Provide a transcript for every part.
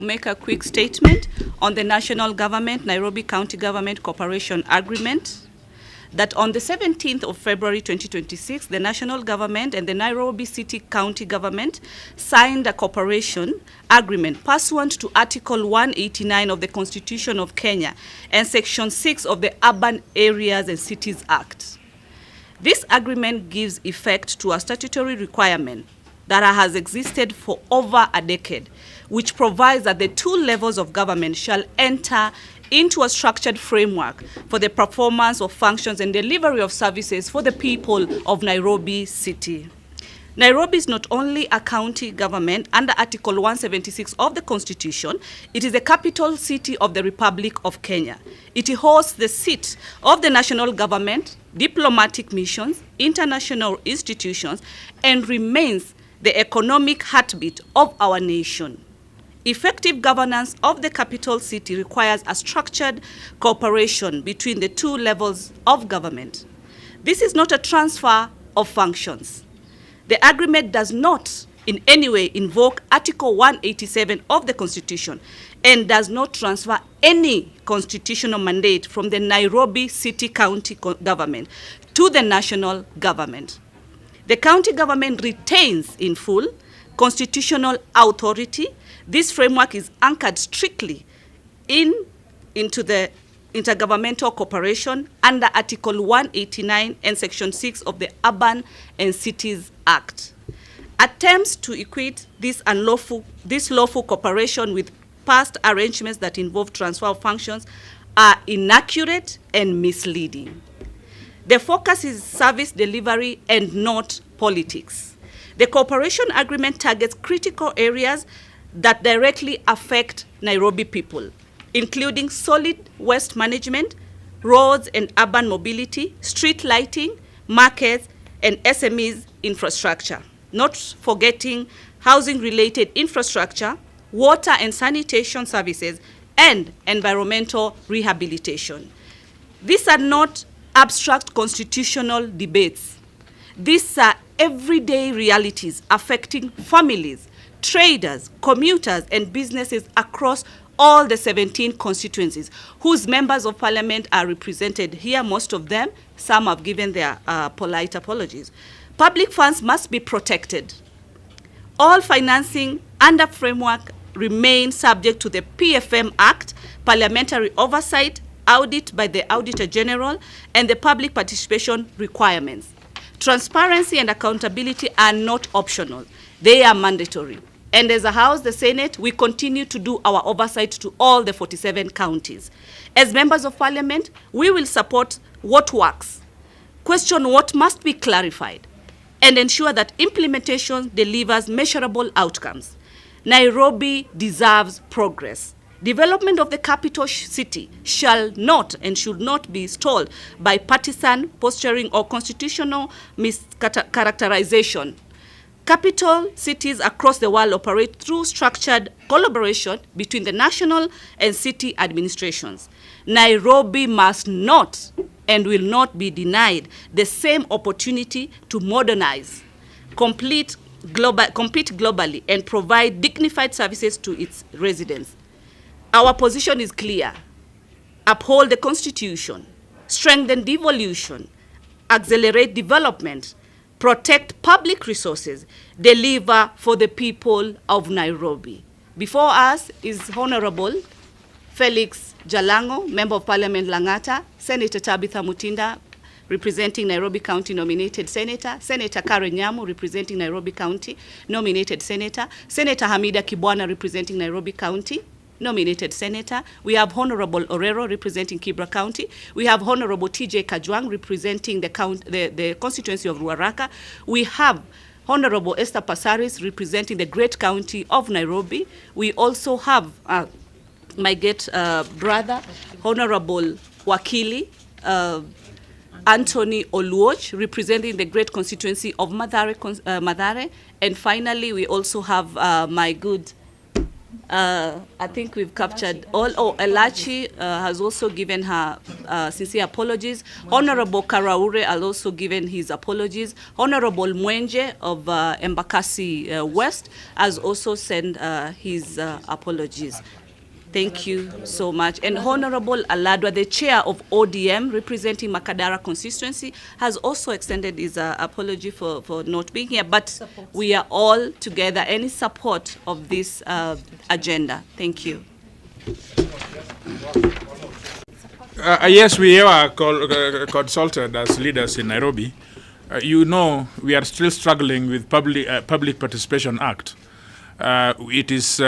Make a quick statement on the national government, Nairobi County Government Cooperation Agreement, that on the 17th of February 2026, the national government and the Nairobi City County Government signed a cooperation agreement pursuant to Article 189 of the Constitution of Kenya and Section 6 of the Urban Areas and Cities Act. This agreement gives effect to a statutory requirement that has existed for over a decade, which provides that the two levels of government shall enter into a structured framework for the performance of functions and delivery of services for the people of Nairobi City. Nairobi is not only a county government under Article 176 of the Constitution, it is the capital city of the Republic of Kenya. It hosts the seat of the national government, diplomatic missions, international institutions, and remains the economic heartbeat of our nation. Effective governance of the capital city requires a structured cooperation between the two levels of government. This is not a transfer of functions. The agreement does not in any way invoke Article 187 of the Constitution and does not transfer any constitutional mandate from the Nairobi City County government to the national government. The county government retains in full constitutional authority. This framework is anchored strictly into the intergovernmental cooperation under Article 189 and Section 6 of the Urban and Cities Act. Attempts to equate this lawful cooperation with past arrangements that involve transfer of functions are inaccurate and misleading. The focus is service delivery and not politics. The cooperation agreement targets critical areas that directly affect Nairobi people, including solid waste management, roads and urban mobility, street lighting, markets, and SMEs infrastructure, not forgetting housing-related infrastructure, water and sanitation services, and environmental rehabilitation. These are not abstract constitutional debates. These are everyday realities affecting families, traders, commuters, and businesses across all the 17 constituencies whose members of parliament are represented here, most of them. Some have given their polite apologies. Public funds must be protected. All financing under framework remain subject to the PFM Act, parliamentary oversight, audit by the Auditor General, and the public participation requirements. Transparency and accountability are not optional. They are mandatory. And as a House, the Senate, we continue to do our oversight to all the 47 counties. As members of parliament, we will support what works, question what must be clarified, and ensure that implementation delivers measurable outcomes. Nairobi deserves progress. Development of the capital city shall not and should not be stalled by partisan posturing or constitutional mischaracterization. Capital cities across the world operate through structured collaboration between the national and city administrations. Nairobi must not and will not be denied the same opportunity to modernize, compete globally, and provide dignified services to its residents. Our position is clear. Uphold the Constitution, strengthen devolution, accelerate development, protect public resources, deliver for the people of Nairobi. Before us is Honorable Felix Jalango, Member of Parliament Langata, Senator Tabitha Mutinda, representing Nairobi County nominated Senator, Senator Karen Nyamu, representing Nairobi County nominated Senator, Senator Hamida Kibwana, representing Nairobi County nominated Senator. We have Honorable Orero representing Kibra County. We have Honorable TJ Kajwang representing the constituency of Ruaraka. We have Honorable Esther Pasaris representing the great county of Nairobi. We also have my great brother, Honorable Wakili Anthony Oluoch, representing the great constituency of Mathare. And finally, we also have my good I think we've captured all. Oh, Elachi has also given her sincere apologies. Honorable Karaure has also given his apologies. Honorable Mwenje of Embakasi West has also sent his apologies. Thank you so much. And Honorable Aladwa, the chair of ODM representing Makadara constituency, has also extended his apology for not being here. But we are all together in support of this agenda. Thank you. Yes, we are consulted as leaders in Nairobi. You know, we are still struggling with Public Participation Act. It is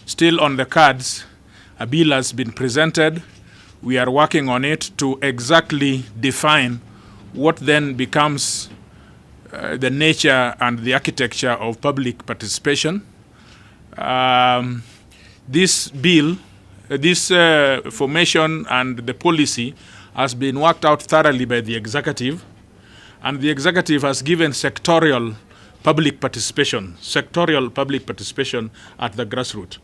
still on the cards. A bill has been presented. We are working on it to exactly define what then becomes the nature and the architecture of public participation. This bill, this formation and the policy has been worked out thoroughly by the executive, and the executive has given sectorial public participation at the grassroots.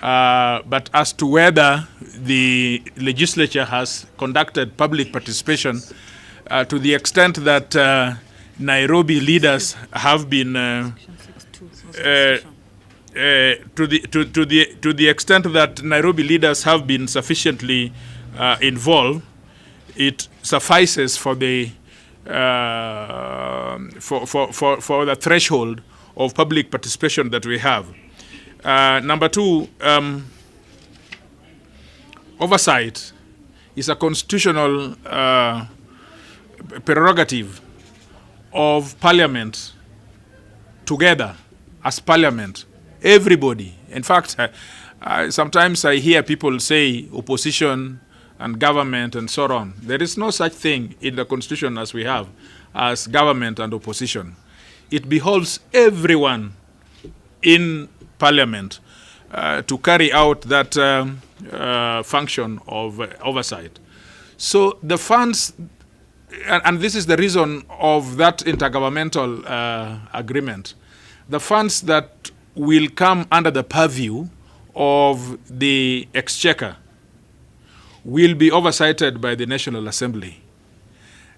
But as to whether the legislature has conducted public participation to the extent that Nairobi leaders have been to the extent that Nairobi leaders have been sufficiently involved, it suffices for the for the threshold of public participation that we have. Number two, oversight is a constitutional prerogative of Parliament together as Parliament. Everybody. In fact, sometimes I hear people say opposition and government and so on. There is no such thing in the Constitution as we have as government and opposition. It behoves everyone in Parliament to carry out that function of oversight. So the funds, and this is the reason of that intergovernmental agreement, the funds that will come under the purview of the Exchequer will be oversighted by the National Assembly.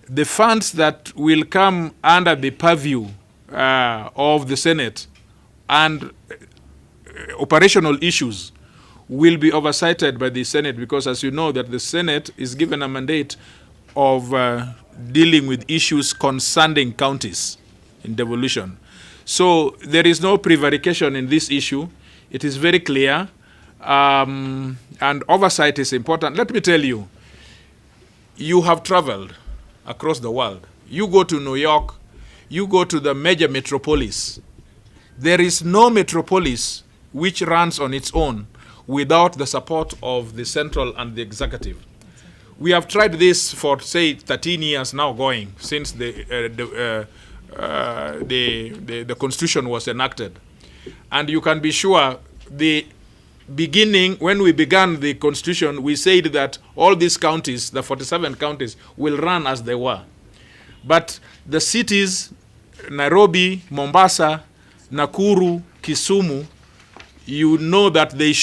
The funds that will come under the purview of the Senate and operational issues will be oversighted by the Senate, because as you know that the Senate is given a mandate of dealing with issues concerning counties in devolution. So there is no prevarication in this issue. It is very clear, and oversight is important. Let me tell you, you have traveled across the world. You go to New York, you go to the major metropolis. There is no metropolis which runs on its own without the support of the central and the executive. We have tried this for, say, 13 years now going, since the Constitution was enacted. And you can be sure the beginning, when we began the Constitution, we said that all these counties, the 47 counties, will run as they were. But the cities, Nairobi, Mombasa, Nakuru, Kisumu, you know that they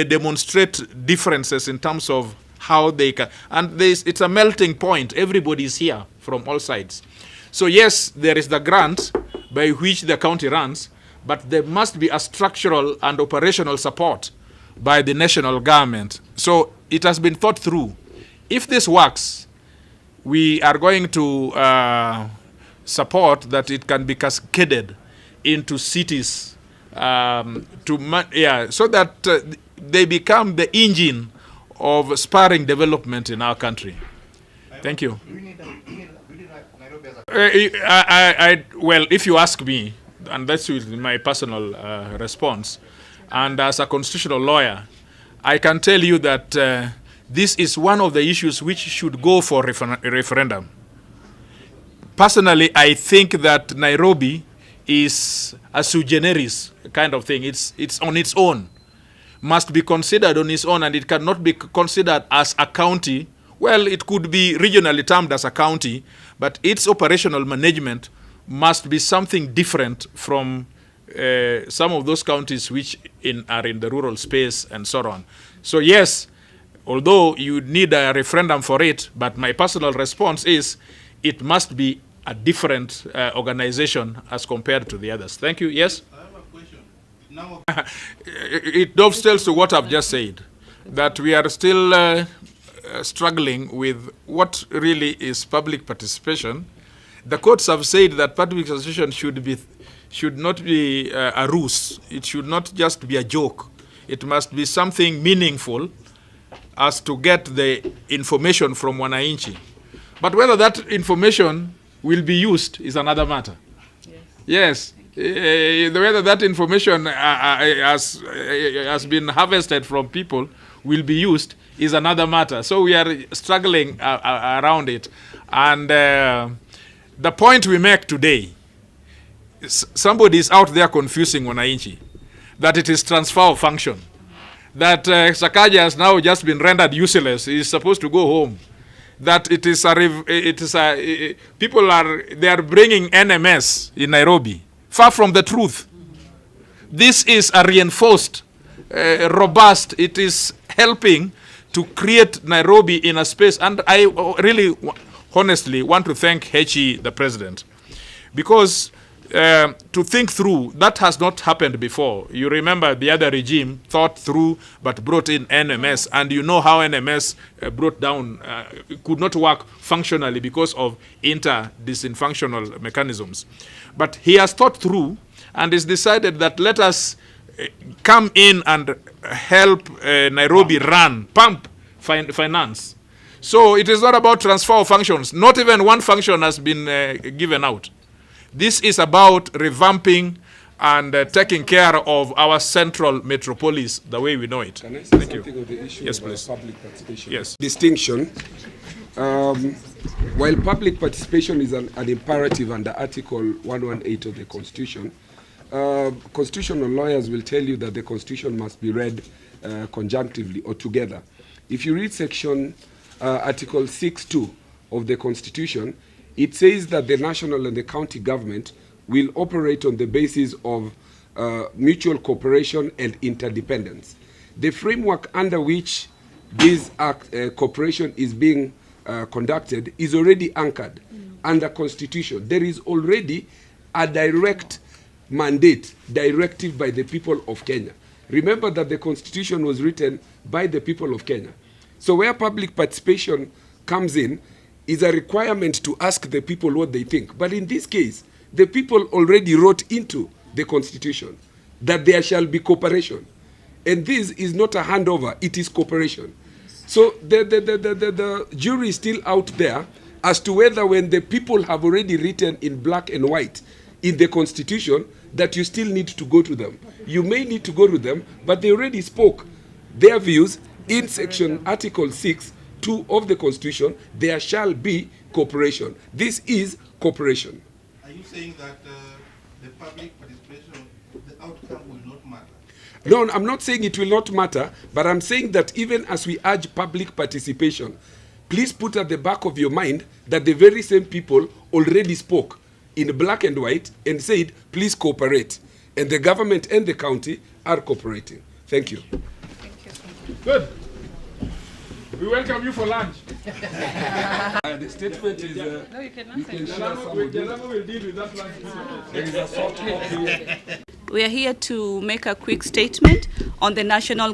demonstrate differences in terms of how they can, and it's a melting point. Everybody is here from all sides. So yes, there is the grant by which the county runs, but there must be a structural and operational support by the national government. So it has been thought through. If this works, we are going to support that it can be cascaded into cities, so that they become the engine of spurring development in our country. Thank you. Well, if you ask me, and that's my personal response, and as a constitutional lawyer, I can tell you that this is one of the issues which should go for referendum. Personally, I think that Nairobi is a sui generis kind of thing. It's on its own, must be considered on its own, and it cannot be considered as a county. Well, it could be regionally termed as a county, but its operational management must be something different from some of those counties which are in the rural space and so on. So yes, although you need a referendum for it, but my personal response is it must be a different organization as compared to the others. Thank you. Yes? I have a question. Now, it dovetails to what I've just said, that we are still struggling with what really is public participation. The courts have said that public participation should not be a ruse. It should not just be a joke. It must be something meaningful as to get the information from wananchi. But whether that information will be used is another matter. Yes. Whether that information has been harvested from people will be used is another matter. So we are struggling around it. And the point we make today, somebody is out there confusing wananchi, that it is transfer of function, that Sakaja has now just been rendered useless, he is supposed to go home, that people are bringing NMS in Nairobi. Far from the truth. This is a reinforced, robust, it is helping to create Nairobi in a space. And I really, honestly, want to thank Hechi, the president, because to think through, that has not happened before. You remember the other regime thought through but brought in NMS, and you know how NMS brought down, could not work functionally because of inter-dysfunctional mechanisms. But he has thought through and has decided that let us come in and help Nairobi pump finance. So it is not about transfer of functions. Not even one function has been given out. This is about revamping and taking care of our central metropolis the way we know it. Can I say Thank something you. on the issue Yes, of please. public participation? Yes. Distinction. While public participation is an imperative under Article 118 of the Constitution, constitutional lawyers will tell you that the Constitution must be read conjunctively or together. If you read section Article 6.2 of the Constitution, it says that the national and the county government will operate on the basis of mutual cooperation and interdependence. The framework under which this cooperation is being conducted is already anchored under Constitution. There is already a direct mandate, directive by the people of Kenya. Remember that the Constitution was written by the people of Kenya. So where public participation comes in is a requirement to ask the people what they think. But in this case, the people already wrote into the Constitution that there shall be cooperation. And this is not a handover, it is cooperation. So the jury is still out there as to whether when the people have already written in black and white in the Constitution that you still need to go to them. You may need to go to them, but they already spoke their views in section Article 6.2 of the Constitution. There shall be cooperation. This is cooperation. are you saying that the public participation, the outcome will not matter? No, I'm not saying it will not matter, but I'm saying that even as we urge public participation, please put at the back of your mind that the very same people already spoke in black and white and said, please cooperate. And the government and the county are cooperating. Thank you. Good. We welcome you for lunch. The statement is... No, you cannot say Jalamo will deal with that lunch. There is a soft copy. We are here to make a quick statement on the national